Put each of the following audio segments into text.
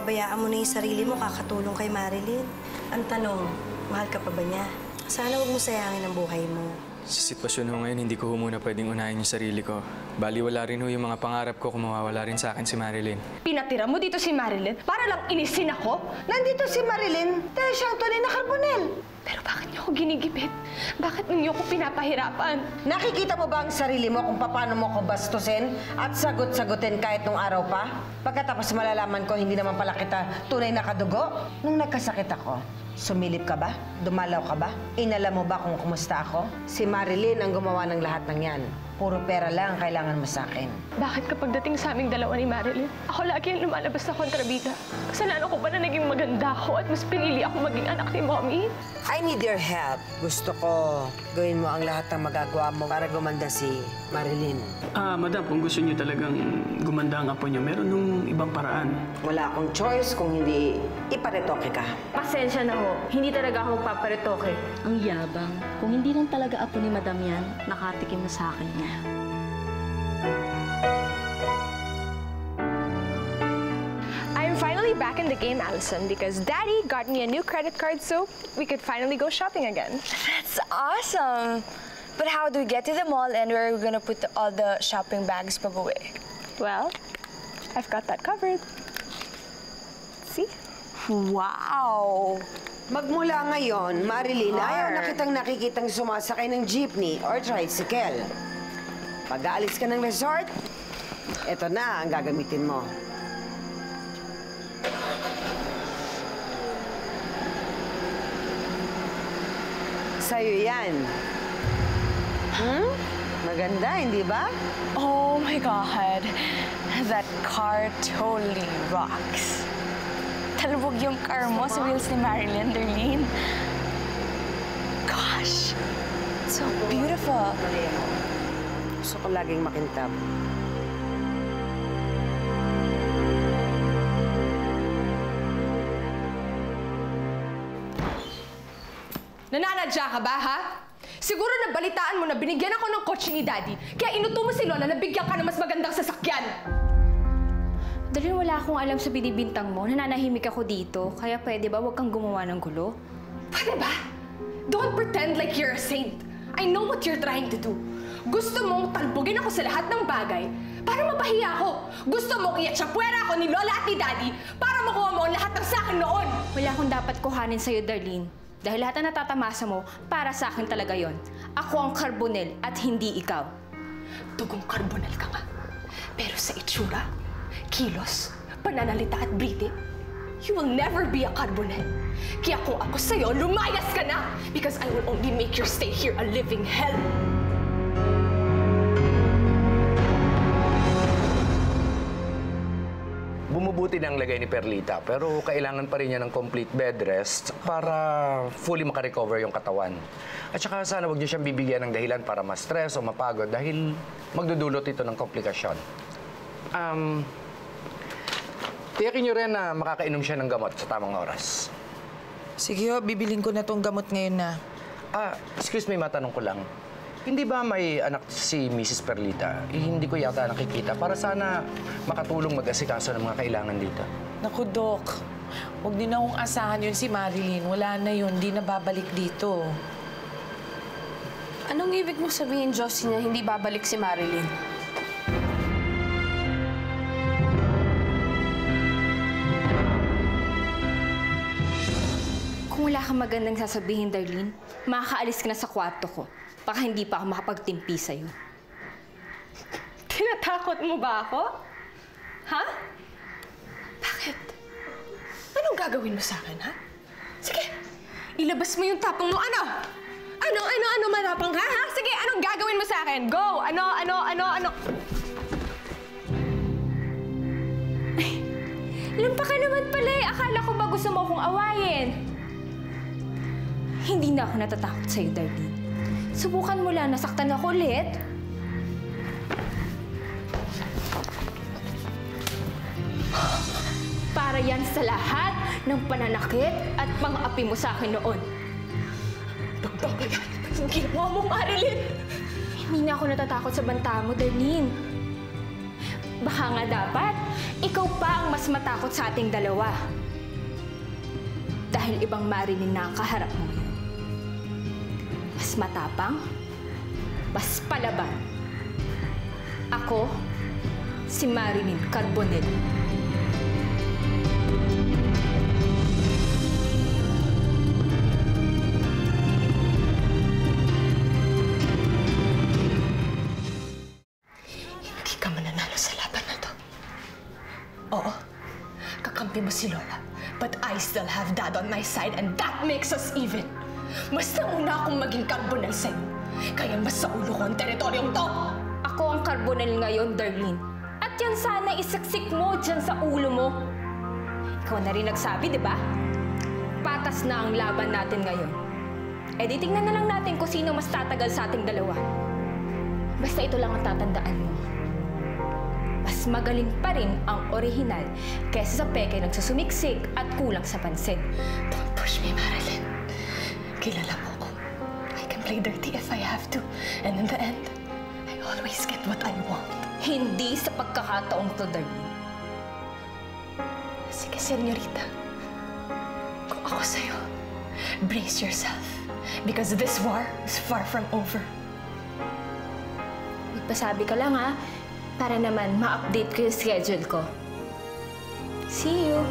pabayaan mo na yung sarili mo, kakatulong kay Marilyn. Ang tanong, mahal ka pa ba niya? Sana huwag mo sayangin ang buhay mo. Sa sitwasyon ho ngayon, hindi ko ho muna pwedeng unahin yung sarili ko. Baliwala rin ho yung mga pangarap ko kung mawawala rin sa akin si Marilyn. Pinatira mo dito si Marilyn para lang inisin ako? Nandito si Marilyn dahil siya ang tunay na Carbonell. Pero bakit niyo ako ginigipit? Bakit niyo ako pinapahirapan? Nakikita mo ba ang sarili mo kung paano mo ko bastusin at sagot-sagutin kahit nung araw pa? Pagkatapos malalaman ko, hindi naman pala kita tunay na kadugo. Nung nagkasakit ako, sumilip ka ba? Dumalaw ka ba? Inala mo ba kung kumusta ako? Si Marilyn ang gumawa ng lahat ng yan. Puro pera lang ang kailangan mo sa akin. Bakit kapag dating sa aming dalawa ni Marilyn, ako lagi ang lumalabas na kontrabida? Kasalanan ko ba na naging maganda ako at mas pinili ako maging anak ni Mommy? I need your help. Gusto ko gawin mo ang lahat ng magagawa mo para gumanda si Marilyn. Madam, kung gusto niyo talagang gumanda ang apo niyo, meron nung ibang paraan. Wala akong choice kung hindi iparetoke ka. Pasensya na ho. Hindi talaga ako magpaparetoke. Ang yabang. Kung hindi lang talaga apo ni Madam yan, nakatikim na sa akin niya. I'm finally back in the game, Allison, because Daddy got me a new credit card so we could finally go shopping again. That's awesome! But how do we get to the mall and where are we gonna put all the shopping bags pag-uwi? Well, I've got that covered. See? Wow! Magmula ngayon, Marilyn, ayaw na kitang nakikitang sumasakay ng jeepney or tricycle. Pag aalis ka ng resort, eto na ang gagamitin mo. Sa'yo yan. Maganda, hindi ba? Oh my God! That car totally rocks. Talbog yung car mo sa wheels ni Marilyn, Darlene. Gosh! So beautiful. Gusto ko laging makintab. Nananadya ka ba, ha? Siguro nabalitaan mo na binigyan ako ng kotse ni Daddy, kaya inuto mo si Lola na bigyan ka ng mas magandang sasakyan. Dahil wala akong alam sa binibintang mo, nananahimik ako dito, kaya pwede ba huwag kang gumawa ng gulo? Pwede ba? Don't pretend like you're a saint. I know what you're trying to do. Gusto mong talbugin ako sa lahat ng bagay para mapahiya ako. Gusto mong iyatsapwera ako ni Lola at ni Daddy para makuha mo ang lahat ng sakin noon. Wala akong dapat kuhanin sa'yo, Darlene. Dahil lahat na natatamasa mo, para sa akin talaga yon. Ako ang Carbonell at hindi ikaw. Tugong Carbonell ka nga. Pero sa itsura, kilos, pananalita at breathing, you will never be a Carbonell. Kaya kung ako sa'yo, lumayas ka na! Because I will only make your stay here a living hell. Bumubuti na ang lagay ni Perlita, pero kailangan pa rin niya ng complete bed rest para fully makarecover yung katawan. At saka sana huwag niyo siyang bibigyan ng dahilan para ma-stress o mapagod dahil magdudulot ito ng komplikasyon. Tiyakin niyo rin na makakainom siya ng gamot sa tamang oras. Sige ho, bibiling ko na tong gamot ngayon na. Excuse me, matanong ko lang. Hindi ba may anak si Mrs. Perlita? Hindi ko yata nakikita. Para sana makatulong mag-asikaso ng mga kailangan dito. Naku, Doc. Huwag din akong asahan yun si Marilyn. Wala na yun. Hindi na babalik dito. Anong ibig mo sabihin, Josie, na hindi babalik si Marilyn? Kung wala kang magandang sasabihin, Darlene, makakaalis ka na sa kwarto ko. Baka hindi pa ako makapagtimpi sa'yo. Tinatakot mo ba ako? Ha? Bakit? Anong gagawin mo sa akin, ha? Sige, ilabas mo yung tapang mo. Ano? Ano matapang ka, ha? Sige, anong gagawin mo sa akin? Go! Ano? Ay, lampa ka naman pala eh. Akala ko ba gusto mo akong awayin? Hindi na ako natatakot sa'yo, Darlene. Subukan mo lang, nasaktan ako ulit. Para yan sa lahat ng pananakit at pang-api mo sa akin noon. Dagdaga yan. Yung ginawa mo, Marilyn! Hindi na ako natatakot sa banta mo, Darlene. Baka nga dapat, ikaw pa ang mas matakot sa ating dalawa. Dahil ibang Marilyn na ang kaharap mo. Mas matapang, mas palaban. Ako, si Marilyn Carbonell. Hindi ka mananalo sa laban na to. Oo, kakampi mo si Lola. But I still have Dad on my side and that makes us even. Mas nauna akong maging Carbonell sa'yo. Kaya mas sa ulo ko ang teritoryong to. Ako ang Carbonell ngayon, Darlene. At yan sana isaksik mo dyan sa ulo mo. Ikaw na rin nagsabi, di ba? Patas na ang laban natin ngayon. E di tingnan na lang natin kung sino mas tatagal sa ating dalawa. Basta ito lang ang tatandaan mo. Mas magaling pa rin ang orihinal kaysa sa peke nagsusumiksik at kulang sa pansin. Don't push me, Marilyn. Kilala mo ko. I can play dirty if I have to. And in the end, I always get what I want. Hindi sa pagkakataong to, Darlene. Sige, senyorita. Kung ako sa'yo, brace yourself. Because this war is far from over. Magpasabi ka lang, ha? Para naman ma-update ko yung schedule ko. See you!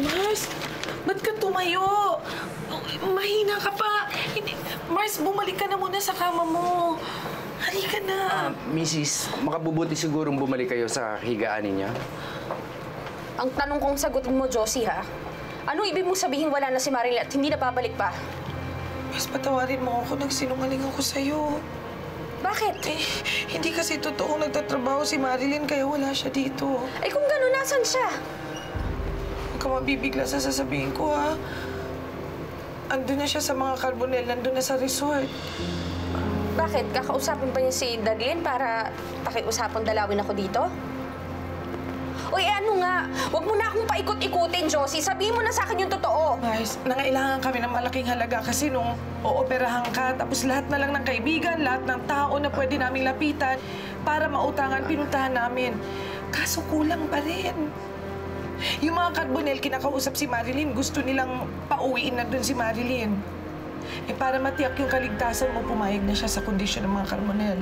Mars, ba't ka tumayo? Mahina ka pa. Mars, bumalik ka na muna sa kama mo. Halika na. Mrs., makabubuti sigurong bumalik kayo sa higaan ninyo. Ang tanong kong sagutin mo, Josie, ha? Anong ibig mong sabihin wala na si Marilyn at hindi na babalik pa? Mars, patawarin mo ako. Nagsinungaling ako sa'yo. Bakit? Hindi kasi totoong nagtatrabaho si Marilyn kaya wala siya dito. Eh kung gano'n, nasan siya? Huwag ka mabibigla sa sasabihin ko, ha? Andun na siya sa mga Carbonell. Nandun na sa resort. Bakit? Kakausapin pa niya si Darlene para pakiusapang dalawin ako dito? Uy, ano nga? Huwag mo na akong paikot-ikutin, Josie. Sabihin mo na sa akin yung totoo. Mars, nangailangan kami ng malaking halaga kasi nung ooperahan ka, tapos lahat na lang ng kaibigan, lahat ng tao na pwede naming lapitan para mautangan, pinuntahan namin. Kaso kulang pa rin. Yung mga Carbonell, kinakausap si Marilyn, gusto nilang pauwiin na dun si Marilyn. Eh para matiyak yung kaligtasan mo, pumayag na siya sa kondisyon ng mga Carbonell.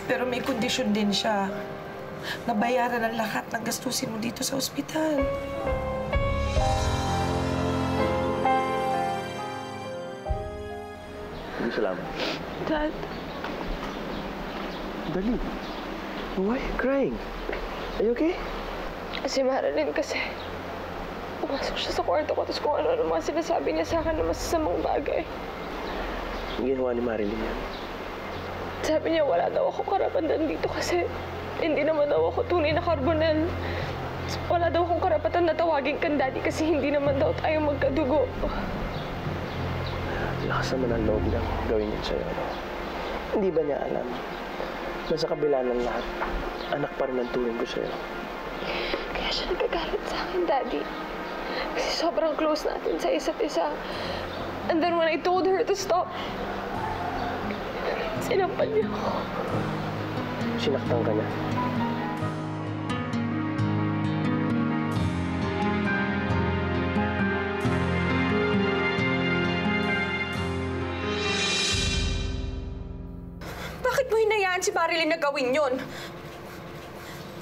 Pero may kondisyon din siya. Nabayaran ang lahat ng gastusin mo dito sa ospital. Salamat. Dad. Darlene, why are you crying? Are you okay? Si Marilyn kasi, pumasok siya sa kwarto ko, tapos kung ano-ano mga sinasabi niya sa akin na masasamang bagay. Ang ginawa ni Marilyn yan. Sabi niya wala daw ako karapatan dito kasi hindi naman daw ako tunay na Carbonell. Wala daw akong karapatan na tawagin kang daddy kasi hindi naman daw tayo magkadugo. Lakas naman ang loob niyang gawin yun sa'yo, no? Hindi ba niya alam na sa kabila ng lahat, anak pa rin ang turing ko sa'yo? Kaya siya nagagalit sa akin, Daddy. Kasi sobrang close natin sa isa't isa. And then when I told her to stop, sinampal niya ako. Sinaktan ka niya. Bakit mo hinayaan si Marilyn na gawin yun?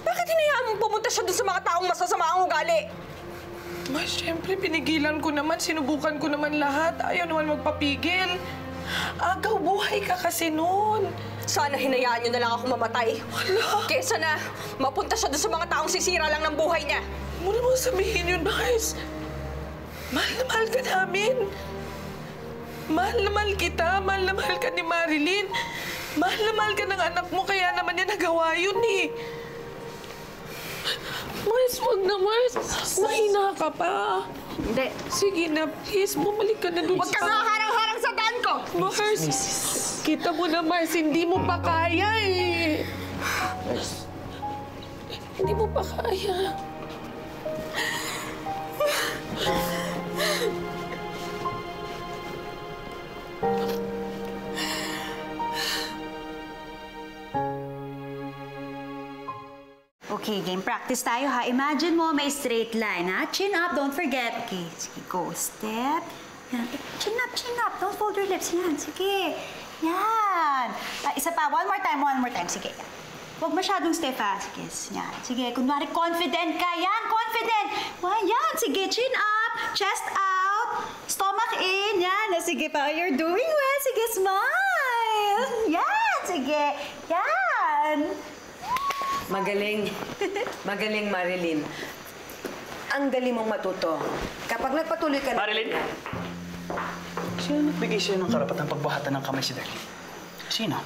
Bakit hinayaan mong pumunta siya dun sa mga taong masasama ang ugali? Mas, siyempre, pinigilan ko naman, sinubukan ko naman lahat. Ayaw naman magpapigil. Agaw, buhay ka kasi noon. Sana hinayaan niyo na lang ako mamatay. Wala. Kesa na mapunta siya dun sa mga taong sisira lang ng buhay niya. Mo naman sabihin yun, Mars. Mahal na mahal ka namin. Mahal na mahal kita. Mahal na mahal ka ni Marilyn. Mahal na mahal ka ng anak mo, kaya naman niya nagawa yun eh. Mars, wag na, Mars. Mahina ka pa. Hindi. Sige na, please. Bumalik ka na dun Huwag ka nga harang-harang sa daan ko! Mars, kita mo na, Mars. Hindi mo pa kaya eh. Hindi mo pa kaya. Okay, game practice tayo ha. Imagine mo may straight line ha. Chin up, don't forget. Okay, sige, go. Step. Yan. Chin up. Don't fold your lips. Yan, sige. Yan. Isa pa, one more time. Sige, yan. Huwag masyadong stiff ha. Sige, yan. Sige, kunwari confident ka. Yan, confident. Yan, sige, chin up, chest out, stomach in. Yan, sige pa. You're doing well. Sige, smile. Yan, sige. Yan. Magaling. Magaling, Marilyn. Ang dali mong matuto. Kapag nagpatuloy ka na... Marilyn! Sino nagbigay sa'yo ng karapatang pagbuhatan ng kamay si Darlene? Sino?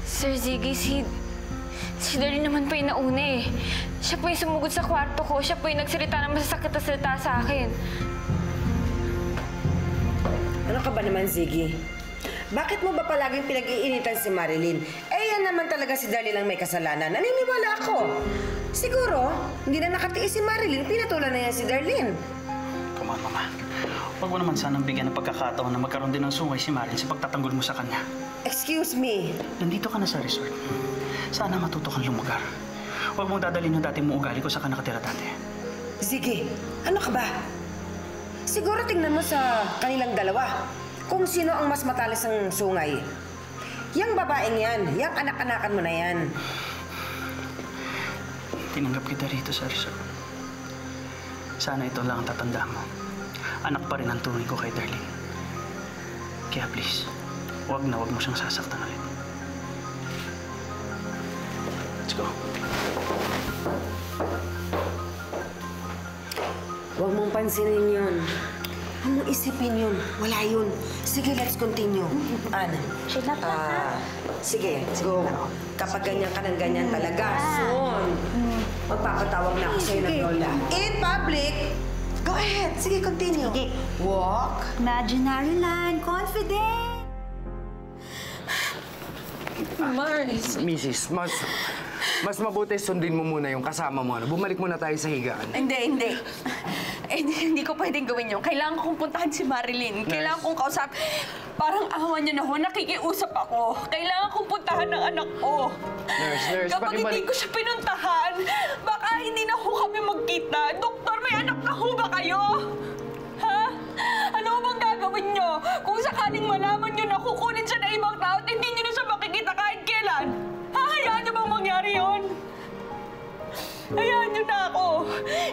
Sir Ziggy, si Darlene naman po yung nauna eh. Siya po yung sumugod sa kwarto ko. Siya po yung nagsalita ng masasakit na salita sa akin. Ano ka ba naman, Ziggy? Bakit mo ba palaging pinag-iinitan si Marilyn? Yan naman talaga si Darlene ang may kasalanan. Naniniwala ako. Siguro, hindi na nakatiis si Marilyn. Pinatulan na yan si Darlene. Come on, Mama. Huwag mo naman sanang bigyan ng pagkakataon na magkaroon din ng sungay si Marilyn sa pagtatanggol mo sa kanya. Excuse me. Nandito ka na sa resort. Sana matuto kang lumagar. Huwag mong dadalhin yung dati mong ugali kung saan ka nakatira dati. Sige, ano ka ba? Siguro tingnan mo sa kanilang dalawa kung sino ang mas matalas ng sungay. Yang babaeng yan, yang anak-anakan mo na yan. Tinanggap kita rito sa resort. Sana ito lang ang tatanda mo. Anak pa rin ang turing ko kay Darlene. Kaya please, huwag mo siyang sasaktan ulit. Let's go. Huwag mong pansinin yun. Huwag mong isipin yun. Wala yun. Sige, let's continue. Ana. Sige, go. Kapag ganyan ka ng ganyan talaga, soon, magpapatawag na ako sa'yo ng lola. In public, go ahead. Sige, continue. Sige. Walk. Imaginary line, confident. Mrs., mas mabuti sundin mo muna yung kasama mo. Bumalik muna tayo sa higaan. Hindi. Hindi ko pwedeng gawin yun. Kailangan kong puntahan si Marilyn. Kailangan kong kausap. Parang awa niya na ho, nakikiusap ako. Kailangan kong puntahan ng anak ko. Nurse, Kapag hindi ko siya pinuntahan, baka hindi na ho kami magkita. Doktor, may anak na ho ba kayo? Ha? Ano bang gagawin niyo? Kung sakaling malaman niyo na kukunin siya na ibang tao at hindi niyo na siya makikita kahit kailan, hahayaan niyo bang mangyari yun? Hayaan niyo na ako.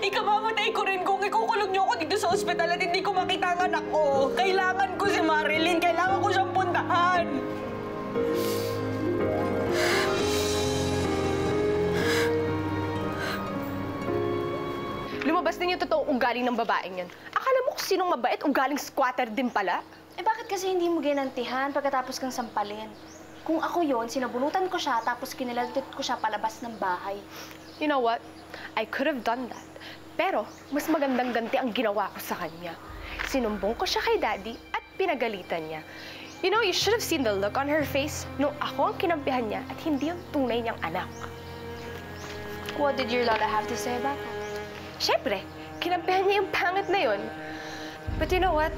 Ikamamatay ko rin kung ikukulong niyo ako dito sa ospital at hindi ko makita ang anak ko. Kailangan ko si Marilyn. Kailangan ko siyang puntahan. Lumabas din yung totoong ugaling ng babaeng yun. Akala mo kung sinong mabait, ugaling squatter din pala? Bakit kasi hindi mo ginantihan pagkatapos kang sampalin? Kung ako yon, sinabunutan ko siya tapos kinilaltot ko siya palabas ng bahay. You know what? I could have done that. Pero, mas magandang ganti ang ginawa ko sa kanya. Sinumbong ko siya kay Daddy at pinagalitan niya. You know, you should have seen the look on her face nung ako ang kinampihan niya at hindi ang tunay niyang anak. What did your lola have to say about that? Siyempre, kinampihan niya yung pangit na yun. But you know what?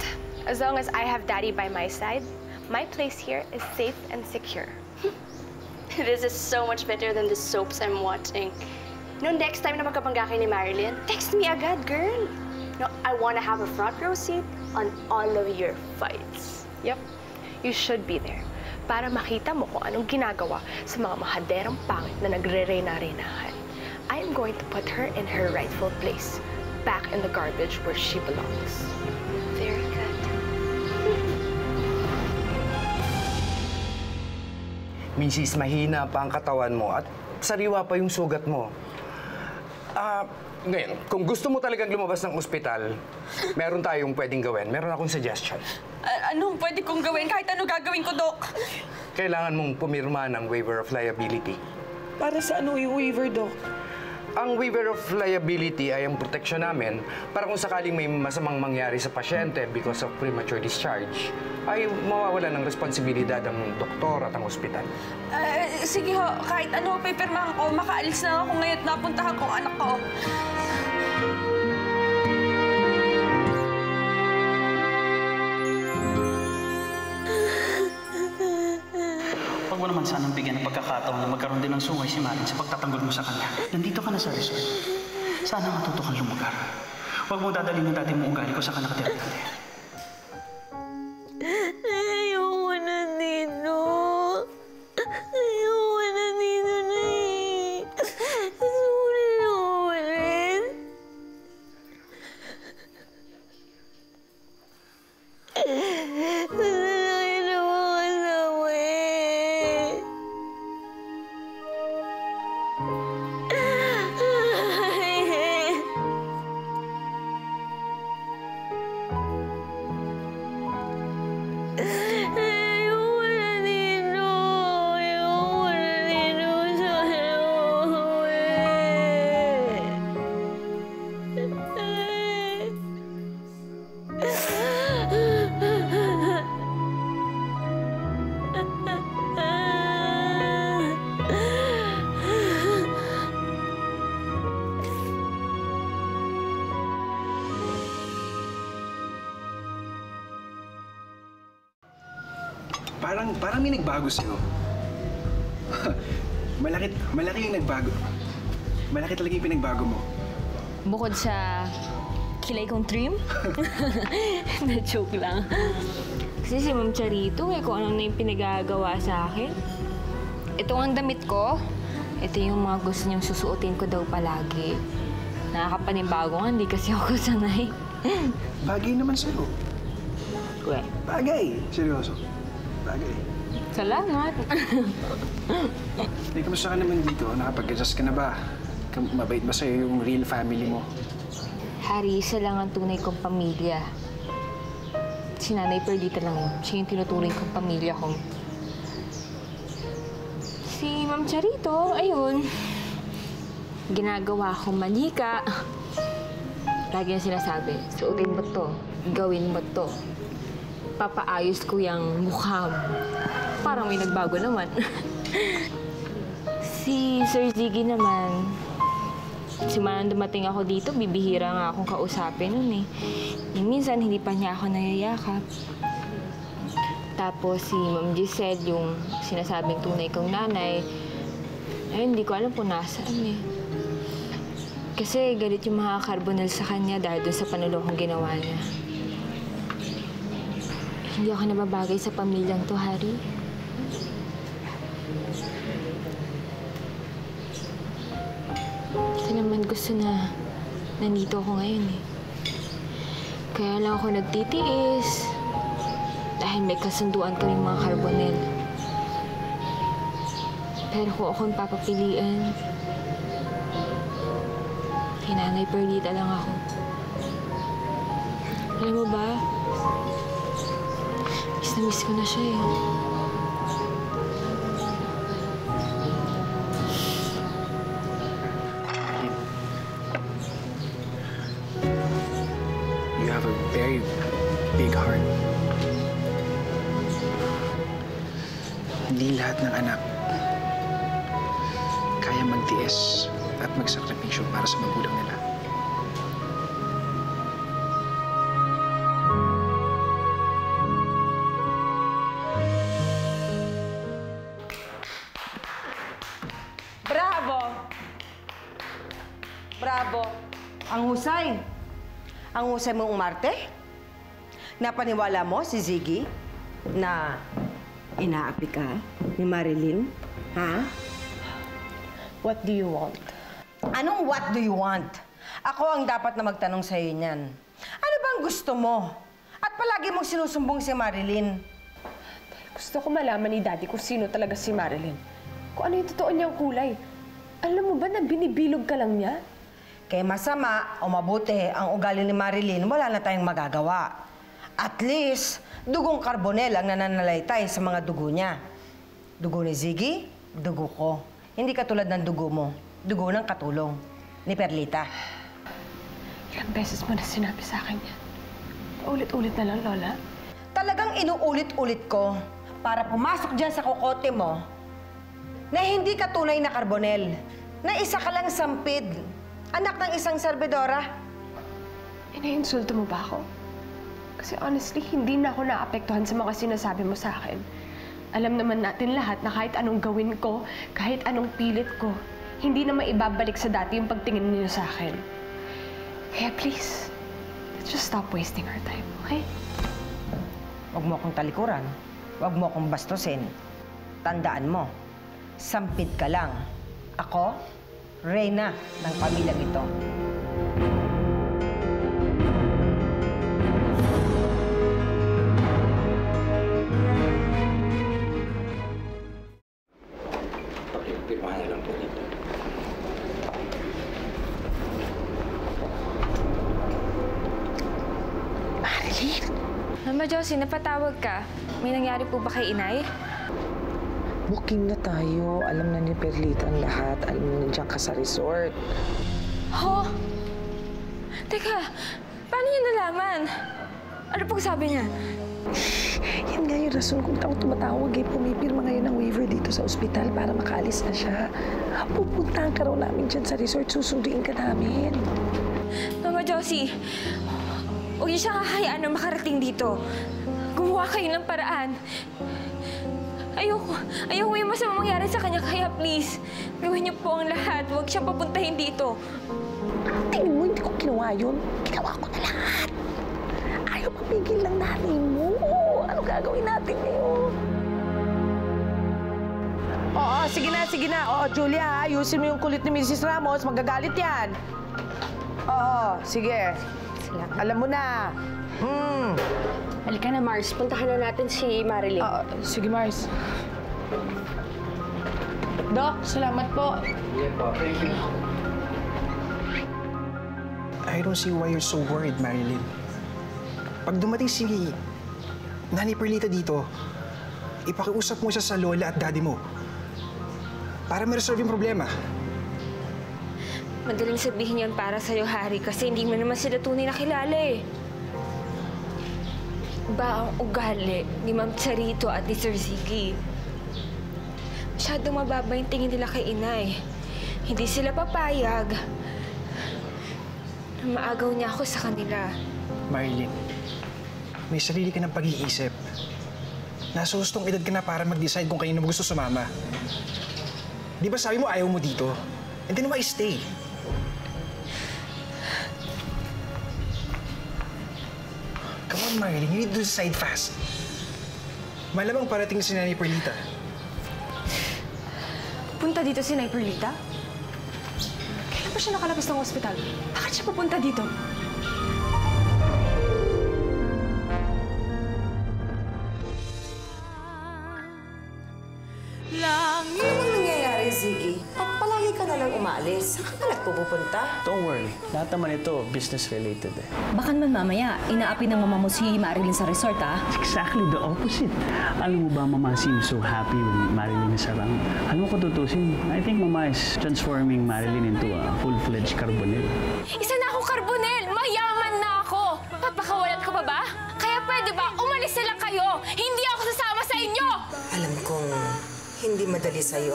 As long as I have Daddy by my side, my place here is safe and secure. This is so much better than the soaps I'm watching. No, next time na magkabangga kayo ni Marilyn, text me agad, girl. No, I want to have a front row seat on all of your fights. Yep, you should be there. Para makita mo kung anong ginagawa sa mga mahaderang pangit na nagre-reyna-reynahan. I am going to put her in her rightful place, back in the garbage where she belongs. Very good. Mrs., mahina pa ang katawan mo at sariwa pa yung sugat mo. Ngayon, kung gusto mo talagang lumabas ng ospital, meron tayong pwedeng gawin. Meron akong suggestion. Anong pwede kong gawin? Kahit ano gagawin ko, Doc? Kailangan mong pumirma ng waiver of liability. Para sa ano yung waiver, Doc? Ang waiver of liability ay ang proteksyon namin para kung sakaling may masamang mangyari sa pasyente because of premature discharge, ay mawawala ng responsibilidad ang doktor at ang ospital. Sige ho, kahit ano pipirmahan ko, makaalis na ako ngayon at napuntahan ko ang anak ko. Huwag mo naman sanang bigyan ng pagkakataon na magkaroon din ng sungay si Marin sa pagtatanggol mo sa kanya. Nandito ka na sa resort. Sana matuto kang lumagar. Huwag mo dadalhin ng dati mong ugali ko sa kanakatiyate. Ayoko na dito. Ayoko na dito na eh. Gusto ko na ulit. Parang may nagbago sa'yo. malaki yung nagbago. Malaki talaga yung pinagbago mo. Bukod sa kilay kong trim? Na-joke lang. Kasi si Ma'am Charito, kung ano na yung pinagagawa sa akin. Ito ang damit ko. Ito yung mga gusto niyang susuotin ko daw palagi. Nakakapanibago nga, hindi kasi ako sanay. Bagay naman sa'yo. We. Bagay. Seryoso. Bagay. Salamat. Kamusta ka naman dito? Nakapag-adjust ka na ba? Mabait ba sa'yo yung real family mo? Hari, isa lang ang tunay kong pamilya. Si Nanay Perdita lang yun. Siya yung tinuturing kong pamilya ko. Si Ma'am Charito, ayun. Ginagawa akong manika. Lagi na sinasabi, suotin mo to, gawin mo to. Papaayos ko yung mukha mo. Parang may nagbago naman. Si Sir Ziggy naman, simula nang dumating ako dito, bibihira nga akong kausapin nun eh. Minsan, hindi pa niya ako nayayakap. Tapos si Ma'am Giselle, yung sinasabing tunay kong nanay, ay hindi ko alam kung nasaan eh. Kasi galit yung mga Carbonell sa kanya dahil dun sa panulokong ginawa niya. Hindi ako nababagay sa pamilyang to, Hari. Ito naman gusto na nandito ako ngayon eh. Kaya lang ako nagtitiis dahil may kasunduan kaming mga Carbonell. Pero kung akong papapilian, kay Nanay Perdita lang ako. Alam mo ba? Miss na miss ko na siya eh. You have a very big heart. Hindi lahat ng anak kaya magtiis at magsakripisyo para sa magulang nila. Bravo! Bravo! Ang husay. Ang husay mong umarte. Napaniwala mo si Ziggy na inaapi ka ni Marilyn? Ha? What do you want? Anong what do you want? Ako ang dapat na magtanong sa'yo niyan. Ano bang gusto mo? At palagi mong sinusumbong si Marilyn. Gusto ko malaman ni Daddy kung sino talaga si Marilyn. Kung ano yung totoo niyang kulay. Alam mo ba na binibilog ka lang niya? Kaya masama o mabuti ang ugali ni Marilyn, wala na tayong magagawa. At least, dugong Carbonell ang nananalaytay sa mga dugo niya. Dugo ni Ziggy, dugo ko. Hindi katulad ng dugo mo. Dugo ng katulong. ni Perlita. Ilang beses mo na sinabi sa akin yan. Ulit-ulit na lang, Lola. Talagang inuulit-ulit ko para pumasok dyan sa kokote mo na hindi ka tunay na Carbonel, na isa ka lang sampid, anak ng isang serbedora. Ina-insulto mo ba ako? Kasi honestly, hindi na ako naapektuhan sa mga sinasabi mo sa akin. Alam naman natin lahat na kahit anong gawin ko, kahit anong pilit ko, hindi na maibabalik sa dati yung pagtingin niyo sa akin. Kaya please, let's just stop wasting our time, okay? Huwag mo akong talikuran. Huwag mo akong bastusin. Tandaan mo, sampid ka lang. Ako, reyna ng pamilyang ito. Pirmahan na lang po dito. Marilyn! Mama Josie, napatawag ka. May nangyari po ba kay Inay? Booking na tayo. Alam na ni Perlita ang lahat. Alam na nandiyan ka sa resort. Ho? Teka, paano niya nalaman? Ano pong sabi niya? Yan nga yung rason kung tumatawag eh. Pumipirma ngayon ng waiver dito sa ospital para makaalis na siya. Pupuntahan ka raw namin dyan sa resort. Susunduin ka namin. Mama Josie, huwag niyo siyang hahayaan na makarating dito. Gumawa kayo ng paraan. Ayoko yung masama mangyari sa kanya, kaya please, gawin niyo po ang lahat. Huwag siyang papuntahin dito. Tingin mo, hindi ko ginawa yun. Ginawa ko na lahat. Ayaw mapigil ng nanay mo. Ano gagawin natin ngayon? Oo, sige na. Oo, Julia, ayusin mo yung kulit ni Mrs. Ramos. Magagalit yan. Oo, sige. Alam mo na. Halika na, Mars. Puntahan na natin si Marilyn. Sige, Mars. Doc, salamat po. Yeah po, thank you. I don't see why you're so worried, Marilyn. Pag dumating si Nanay Perlita dito, ipakiusap mo siya sa lola at daddy mo para ma-resolve yung problema. Madaling sabihin yan para sa'yo, Harry, kasi hindi mo naman sila tunay na kilala eh. Iba ang ugali ni Ma'am Charito at ni Sir Ziggy. Masyadong mababa yung tingin nila kay Inay. Hindi sila papayag na maagaw niya ako sa kanila. Marilyn, may sarili ka ng pag-iisip. Nasa hustong edad ka na para mag-decide kung kanino mo gusto sumama. Di ba sabi mo ayaw mo dito? And then why stay? Come on, Marilyn, you need to decide fast. Malamang parating si Nanay Perlita. Punta dito si Nay Perlita? Kailan pa siya nakalabas ng ospital? Bakit siya pupunta dito? Anong nangyayari, Ziggy? Palagi ka na lang umalis. Saan ka nagpupunta? Don't worry. Lahat naman ito business-related eh. Baka naman mamaya, inaapi ng mama mo si Marilyn sa resort, ah? Exactly the opposite. Alam mo ba, Mama seems so happy when Marilyn is around. Alam mo kung tutusin, I think Mama is transforming Marilyn into a full-fledged Carbonel. Isa na ako, Carbonel! Mayaman na ako! Papakawalan ko pa ba? Kaya pwede ba, umalis na lang kayo! Hindi ako sasama sa inyo! Alam kong hindi madali sa'yo,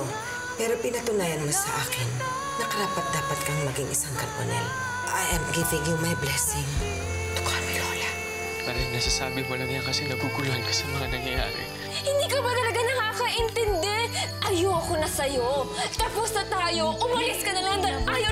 pero pinatunayan mo sa akin na karapat-dapat kang maging isang Carbonel. I am giving you my blessing to call me Lola. Parang nasasabi mo lang yan kasi naguguluhan ka sa mga nangyayari. Hindi ka ba talaga nakakaintindi? Ayoko na sa'yo. Tapos na tayo. Umalis ka na lang dahil ayaw